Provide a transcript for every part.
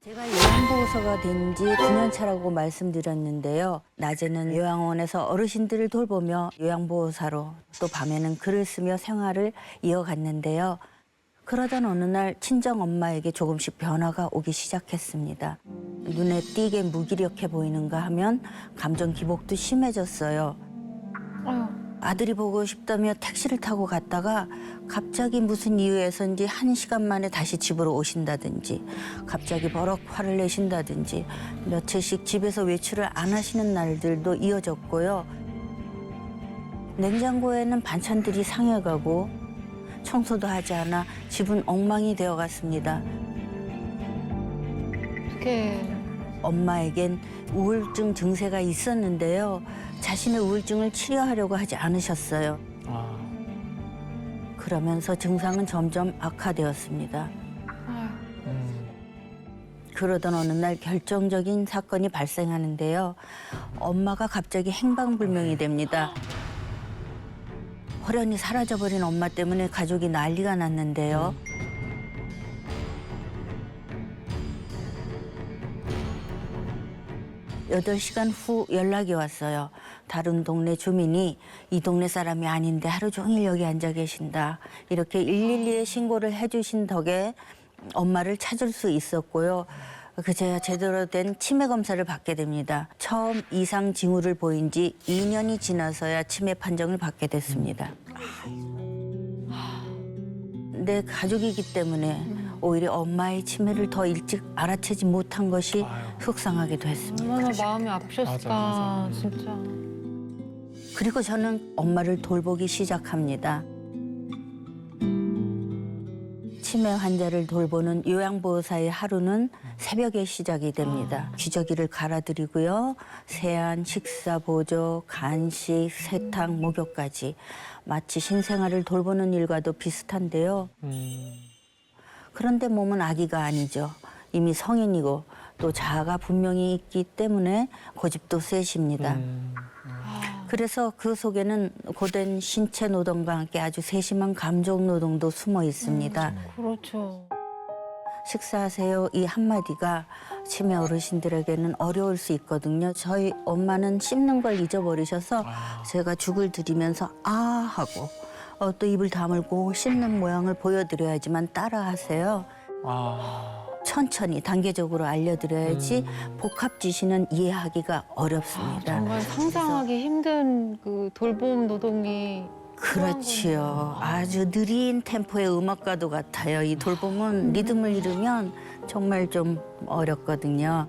제가 요양보호사가 된 지 9년 차라고 말씀드렸는데요. 낮에는 요양원에서 어르신들을 돌보며 요양보호사로, 또 밤에는 글을 쓰며 생활을 이어갔는데요. 그러던 어느 날 친정엄마에게 조금씩 변화가 오기 시작했습니다. 눈에 띄게 무기력해 보이는가 하면 감정 기복도 심해졌어요. 아들이 보고 싶다며 택시를 타고 갔다가 갑자기 무슨 이유에서인지 1시간 만에 다시 집으로 오신다든지, 갑자기 버럭 화를 내신다든지, 며칠씩 집에서 외출을 안 하시는 날들도 이어졌고요. 냉장고에는 반찬들이 상해가고 청소도 하지 않아 집은 엉망이 되어갔습니다. 어떡해. 엄마에겐 우울증 증세가 있었는데요. 자신의 우울증을 치료하려고 하지 않으셨어요. 그러면서 증상은 점점 악화되었습니다. 그러던 어느 날 결정적인 사건이 발생하는데요. 엄마가 갑자기 행방불명이 됩니다. 호련히 사라져버린 엄마 때문에 가족이 난리가 났는데요. 여덟 시간 후 연락이 왔어요. 다른 동네 주민이 이 동네 사람이 아닌데 하루 종일 여기 앉아 계신다. 이렇게 112에 신고를 해주신 덕에 엄마를 찾을 수 있었고요. 그제야 제대로 된 치매 검사를 받게 됩니다. 처음 이상 징후를 보인 지 2년이 지나서야 치매 판정을 받게 됐습니다. 내 가족이기 때문에 오히려 엄마의 치매를 더 일찍 알아채지 못한 것이 속상하기도 했습니다. 얼마나 마음이 아프셨을까, 맞아. 진짜. 그리고 저는 엄마를 돌보기 시작합니다. 치매 환자를 돌보는 요양보호사의 하루는 새벽에 시작이 됩니다. 기저귀를 갈아드리고요. 세안, 식사 보조, 간식, 세탁, 목욕까지. 마치 신생아를 돌보는 일과도 비슷한데요. 그런데 몸은 아기가 아니죠. 이미 성인이고 또 자아가 분명히 있기 때문에 고집도 세십니다. 그래서 그 속에는 고된 신체 노동과 함께 아주 세심한 감정 노동도 숨어 있습니다. 그렇죠. 식사하세요 이 한마디가 치매 어르신들에게는 어려울 수 있거든요. 저희 엄마는 씹는 걸 잊어버리셔서 제가 죽을 드리면서 아 하고 또 입을 다물고 씹는 모양을 보여드려야지만 따라하세요. 천천히 단계적으로 알려드려야지 복합지시는 이해하기가 어렵습니다. 정말 상상하기 힘든 그 돌봄 노동이 그렇지요. 아주 느린 템포의 음악과도 같아요. 이 돌봄은 리듬을 잃으면 정말 좀 어렵거든요.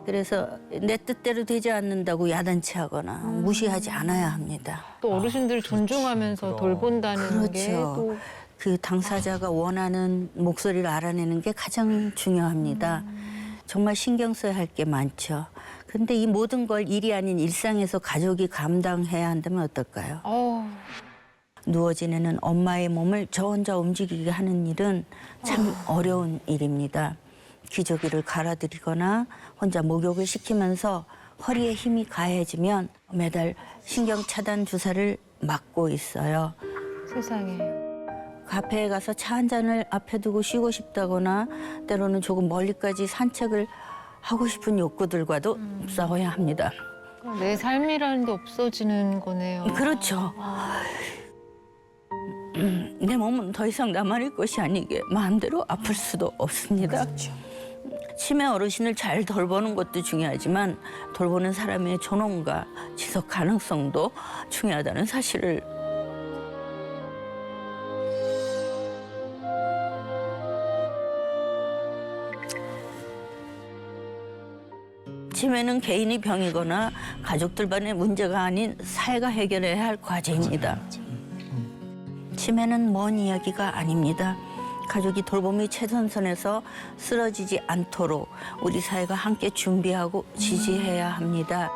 그래서 내 뜻대로 되지 않는다고 야단치 하거나 무시하지 않아야 합니다. 또 어르신들 존중하면서 돌본다는 게 그렇죠. 또 그 당사자가 원하는 목소리를 알아내는 게 가장 중요합니다. 정말 신경 써야 할 게 많죠. 그런데 이 모든 걸 일이 아닌 일상에서 가족이 감당해야 한다면 어떨까요? 누워 지내는 엄마의 몸을 저 혼자 움직이게 하는 일은 참 어려운 일입니다. 기저귀를 갈아드리거나 혼자 목욕을 시키면서 허리에 힘이 가해지면 매달 신경 차단 주사를 맞고 있어요. 세상에. 카페에 가서 차 한 잔을 앞에 두고 쉬고 싶다거나 때로는 조금 멀리까지 산책을 하고 싶은 욕구들과도 싸워야 합니다. 내 삶이라는 게 없어지는 거네요. 그렇죠. 내 몸은 더 이상 나만의 것이 아니게 마음대로 아플 수도 없습니다. 치매 어르신을 잘 돌보는 것도 중요하지만 돌보는 사람의 존엄과 지속 가능성도 중요하다는 사실을 치매는 개인의 병이거나 가족들만의 문제가 아닌 사회가 해결해야 할 과제입니다. 치매는 먼 이야기가 아닙니다. 가족이 돌봄의 최선선에서 쓰러지지 않도록 우리 사회가 함께 준비하고 지지해야 합니다.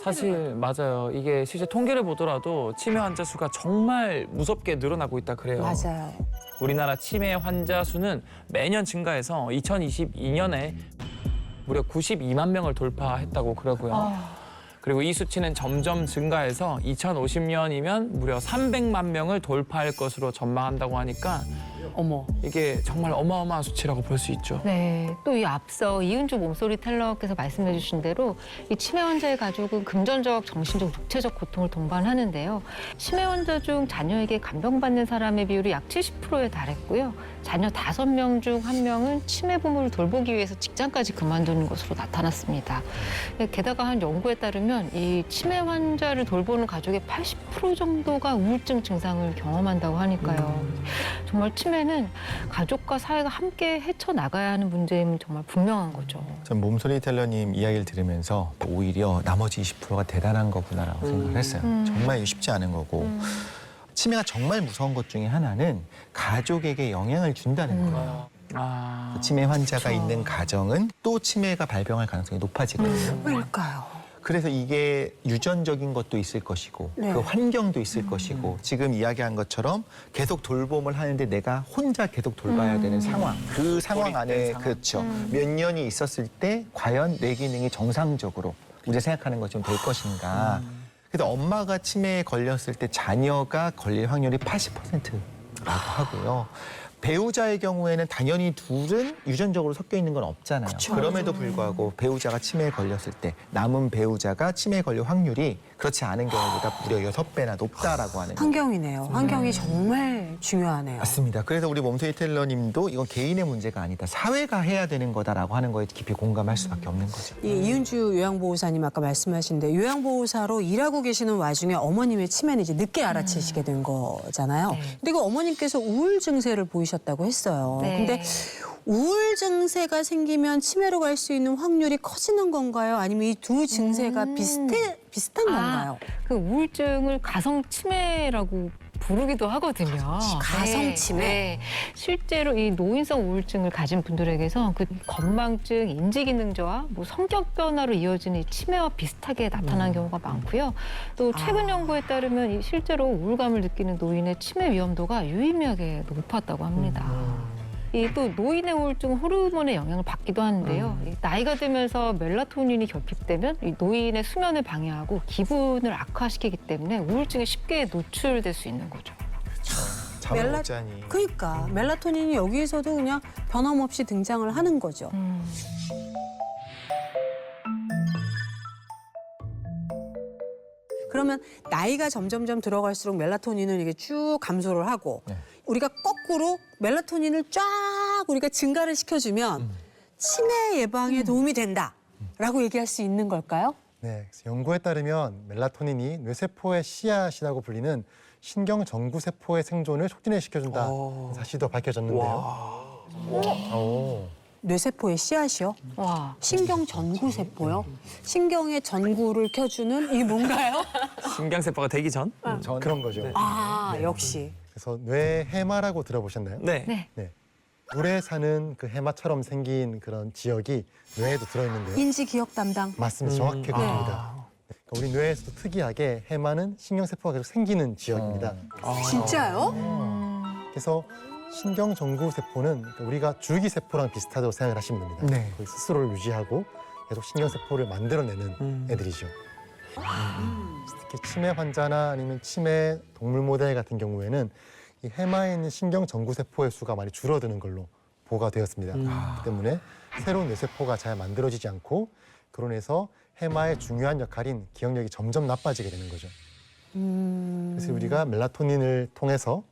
사실 맞아요. 이게 실제 통계를 보더라도 치매 환자 수가 정말 무섭게 늘어나고 있다 그래요. 맞아요. 우리나라 치매 환자 수는 매년 증가해서 2022년에 무려 92만 명을 돌파했다고 그러고요. 그리고 이 수치는 점점 증가해서 2050년이면 무려 300만 명을 돌파할 것으로 전망한다고 하니까 어머. 이게 정말 어마어마한 수치라고 볼 수 있죠. 네, 또 이 앞서 이은주 몸소리 텔러께서 말씀해 주신 대로 이 치매 환자의 가족은 금전적, 정신적, 육체적 고통을 동반하는데요. 치매 환자 중 자녀에게 간병받는 사람의 비율이 약 70%에 달했고요. 자녀 5명 중 1명은 치매 부모를 돌보기 위해서 직장까지 그만두는 것으로 나타났습니다. 게다가 한 연구에 따르면 이 치매 환자를 돌보는 가족의 80% 정도가 우울증 증상을 경험한다고 하니까요. 정말 치매는 가족과 사회가 함께 헤쳐나가야 하는 문제임은 정말 분명한 거죠. 전 몸소리 텔러님 이야기를 들으면서 오히려 나머지 20%가 대단한 거구나라고 생각을 했어요. 정말 쉽지 않은 거고. 치매가 정말 무서운 것 중에 하나는 가족에게 영향을 준다는 거예요. 치매 환자가 있는 가정은 또 치매가 발병할 가능성이 높아지거든요. 왜일까요? 그래서 이게 유전적인 것도 있을 것이고 네. 그 환경도 있을 것이고 지금 이야기한 것처럼 계속 돌봄을 하는데 내가 혼자 계속 돌봐야 되는 상황. 그 상황 안에 그렇죠. 몇 년이 있었을 때 과연 뇌 기능이 정상적으로 우리가 생각하는 것처럼 될 것인가. 그래서 엄마가 치매에 걸렸을 때 자녀가 걸릴 확률이 80%라고 하고요. 배우자의 경우에는 당연히 둘은 유전적으로 섞여 있는 건 없잖아요. 그럼에도 불구하고 배우자가 치매에 걸렸을 때 남은 배우자가 치매에 걸릴 확률이 그렇지 않은 경우보다 무려 6배나 높다라고 하는. 환경이네요. 환경이 정말 중요하네요. 맞습니다. 그래서 우리 몸소리 텔러님도 이건 개인의 문제가 아니다. 사회가 해야 되는 거다라고 하는 거에 깊이 공감할 수밖에 없는 거죠. 이 이은주 요양보호사님 아까 말씀하신데 요양보호사로 일하고 계시는 와중에 어머님의 치매는 이제 늦게 알아채시게 된 거잖아요. 네. 근데 그 어머님께서 우울 증세를 보이셨다고 했어요. 네. 근데 우울 증세가 생기면 치매로 갈 수 있는 확률이 커지는 건가요? 아니면 이 두 증세가 비슷한 건가요? 그 우울증을 가성 치매라고 부르기도 하거든요. 가성 치매? 네. 실제로 이 노인성 우울증을 가진 분들에게서 그 건망증, 인지기능 저하, 뭐 성격 변화로 이어지는 이 치매와 비슷하게 나타나는 경우가 많고요. 또 최근 연구에 따르면 이 실제로 우울감을 느끼는 노인의 치매 위험도가 유의미하게 높았다고 합니다. 이 또 노인의 우울증은 호르몬의 영향을 받기도 하는데요. 이 나이가 들면서 멜라토닌이 결핍되면 이 노인의 수면을 방해하고 기분을 악화시키기 때문에 우울증에 쉽게 노출될 수 있는 거죠. 잠을 못 자니. 그러니까 멜라토닌이 여기에서도 그냥 변함없이 등장을 하는 거죠. 그러면 나이가 점점점 들어갈수록 멜라토닌은 이게 쭉 감소를 하고 네. 우리가 거꾸로 멜라토닌을 쫙 우리가 증가를 시켜주면 치매 예방에 도움이 된다라고 얘기할 수 있는 걸까요? 네, 그래서 연구에 따르면 멜라토닌이 뇌세포의 씨앗이라고 불리는 신경 전구 세포의 생존을 촉진을 시켜준다 사실도 밝혀졌는데요. 오. 뇌세포의 씨앗이요? 와. 신경 전구 세포요? 신경의 전구를 켜주는 이게 뭔가요? 신경세포가 되기 전? 그런 거죠. 아, 역시. 그래서 뇌 해마라고 들어보셨나요? 네. 네. 물에 사는 그 해마처럼 생긴 그런 지역이 뇌에도 들어있는데요. 인지 기억 담당. 맞습니다. 정확히 그렇습니다. 그러니까 우리 뇌에서도 특이하게 해마는 신경세포가 계속 생기는 지역입니다. 진짜요? 그래서 신경 전구 세포는 그러니까 우리가 줄기세포랑 비슷하다고 생각을 하시면 됩니다. 네. 거기 스스로를 유지하고 계속 신경세포를 만들어내는 애들이죠. 특히 치매 환자나 아니면 치매 동물 모델 같은 경우에는 이 해마에 있는 신경 전구 세포의 수가 많이 줄어드는 걸로 보고가 되었습니다. 그렇기 때문에 새로운 뇌세포가 잘 만들어지지 않고 그로 인해서 해마의 중요한 역할인 기억력이 점점 나빠지게 되는 거죠. 그래서 우리가 멜라토닌을 통해서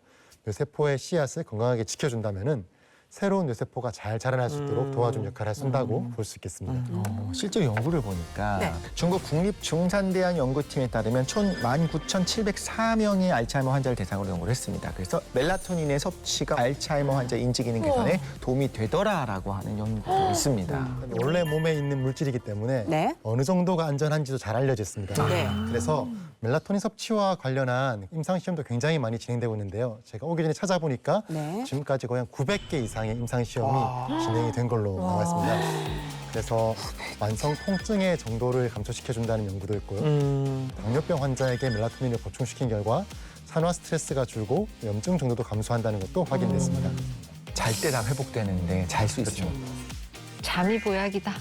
뇌세포의 씨앗을 건강하게 지켜준다면은 새로운 뇌세포가 잘 자라날 수 있도록 도와준 역할을 한다고 볼 수 있겠습니다. 실제로 연구를 보니까 네. 중국 국립중산대학 연구팀에 따르면 총 19,704명의 알츠하이머 환자를 대상으로 연구를 했습니다. 그래서 멜라토닌의 섭취가 알츠하이머 환자 인지기능 개선에 도움이 되더라라고 하는 연구도 있습니다. 원래 몸에 있는 물질이기 때문에 네. 어느 정도가 안전한지도 잘 알려져 있습니다. 네. 그래서 멜라토닌 섭취와 관련한 임상시험도 굉장히 많이 진행되고 있는데요. 제가 오기 전에 찾아보니까 네. 지금까지 거의 한 900개 이상의 임상시험이 진행이 된 걸로 나와 있습니다. 그래서 만성 통증의 정도를 감소시켜준다는 연구도 있고요. 당뇨병 환자에게 멜라토닌을 보충시킨 결과 산화 스트레스가 줄고 염증 정도도 감소한다는 것도 확인됐습니다. 잘 때 다 회복되는데 잘 수 있습니다. 잠이 보약이다.